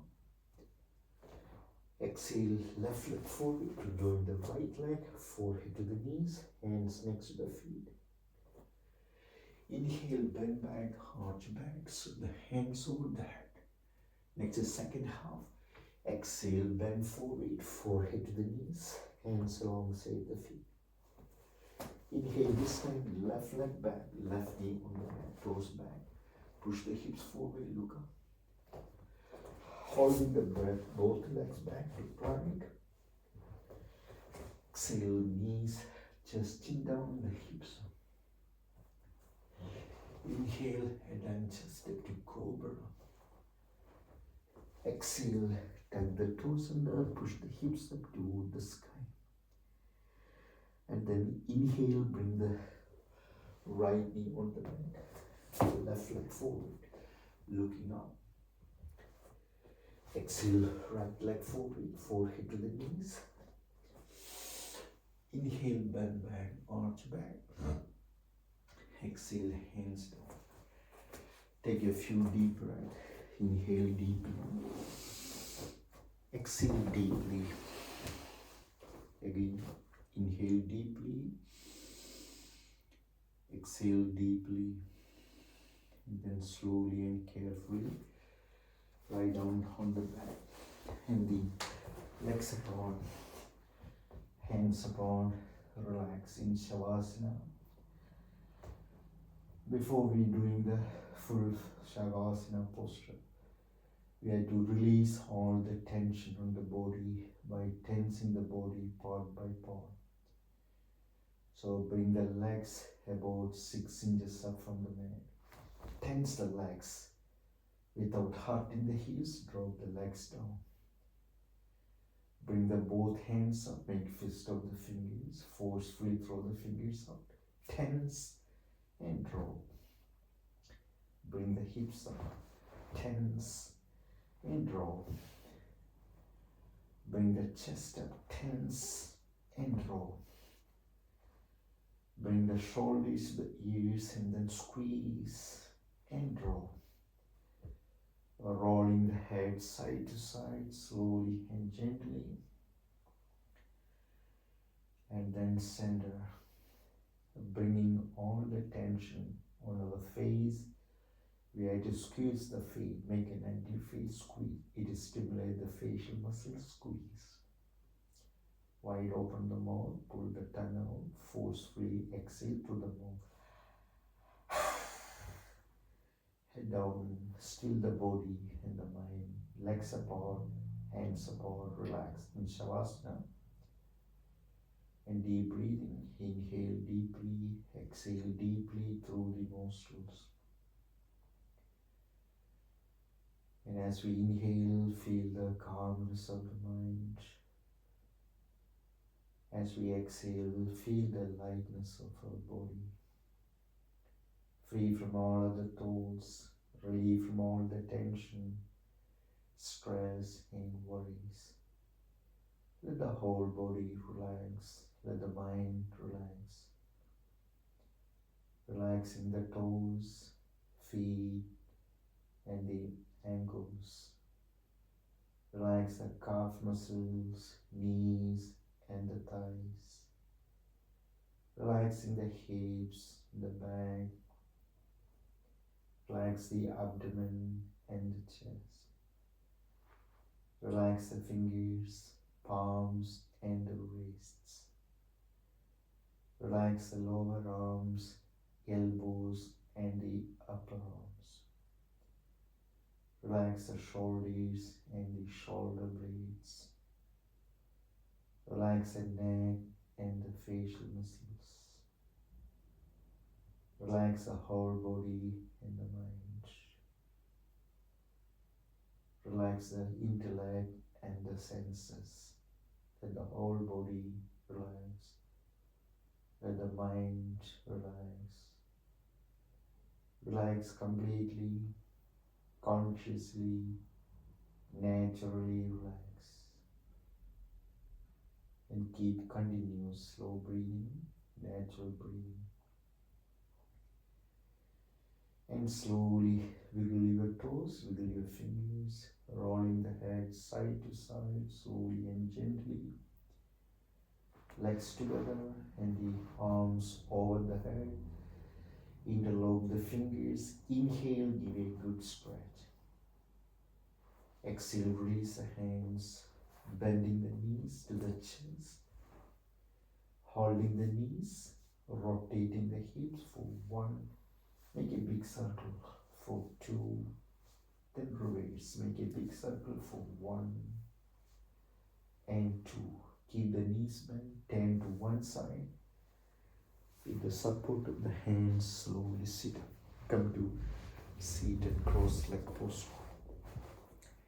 Exhale, left leg forward to join the right leg, forehead to the knees, hands next to the feet. Inhale, bend back, arch back, so the hands over the head. Next is second half. Exhale, bend forward, forehead to the knees, hands alongside the feet. Inhale, this time left leg back, left knee on the mat, toes back. Push the hips forward, look up. Holding the breath, both legs back to plank. Exhale, knees, chest, chin down, the hips up. Inhale, head and chest, step to Cobra. Exhale, tuck the toes under, push the hips up toward the sky. And then inhale, bring the right knee on the mat, left leg forward, looking up. Exhale, right leg forward, forehead to the knees. Inhale, bend back, arch back. Exhale, hands down. Take a few deep breaths. Inhale deeply. Exhale deeply. Again, inhale deeply. Exhale deeply. And then slowly and carefully lie down on the back. And the legs upon, hands upon, relax in Shavasana. Before we doing the full Shavasana posture, we have to release all the tension on the body by tensing the body part by part. So bring the legs about 6 inches up from the mat. Tense the legs without hurting the heels. Drop the legs down. Bring the both hands up. Make fist of the fingers. Forcefully throw the fingers out. Tense and drop. Bring the hips up. Tense and drop. Bring the chest up. Tense and drop. Bring the shoulders to the ears and then squeeze and drop. Rolling the head side to side slowly and gently. And then center. Bringing all the tension on our face. We have to squeeze the face, make an anti-face squeeze. It stimulates the facial muscles, squeeze. Wide open the mouth, pull the tongue out, forcefully exhale through the mouth. Head down, still the body and the mind. Legs apart, hands apart, relaxed in Shavasana. And deep breathing, inhale deeply, exhale deeply through the nostrils. And as we inhale, feel the calmness of the mind. As we exhale, feel the lightness of our body. Free from all other thoughts, relief from all the tension, stress and worries. Let the whole body relax, let the mind relax. Relaxing the toes, feet and the ankles. Relax the calf muscles, knees and the thighs. Relaxing the hips, the back. Relax the abdomen and the chest. Relax the fingers, palms and the wrists. Relax the lower arms, elbows and the upper arms. Relax the shoulders and the shoulder blades. Relax the neck and the facial muscles. Relax the whole body and the mind. Relax the intellect and the senses. Let the whole body relax. Let the mind relax. Relax completely, consciously, naturally relax. And keep continuous slow breathing, natural breathing. And slowly wiggle your toes, wiggle your fingers, rolling the head side to side, slowly and gently. Legs together and the arms over the head. Interlock the fingers. Inhale, give a good stretch. Exhale, release the hands, bending the knees to the chest. Holding the knees, rotating the hips for 1. Make a big circle for 2. Then reverse. Make a big circle for 1 and 2. Keep the knees bent, turn to one side. With the support of the hands, slowly sit up. Come to seated cross-leg posture.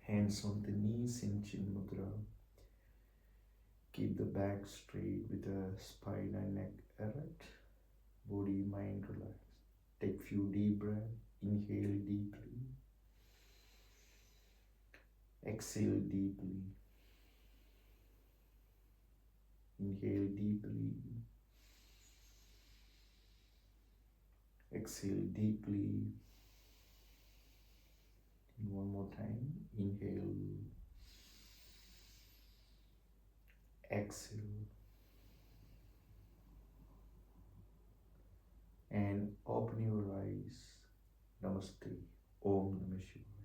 Hands on the knees in Chin Mudra. Keep the back straight with the spine and neck erect. Body, mind relaxed. Take few deep breaths. Inhale deeply. Exhale deeply. Inhale deeply. Exhale deeply. And one more time. Inhale. Exhale. And open your eyes. Namaste. Om Namah Shivaya.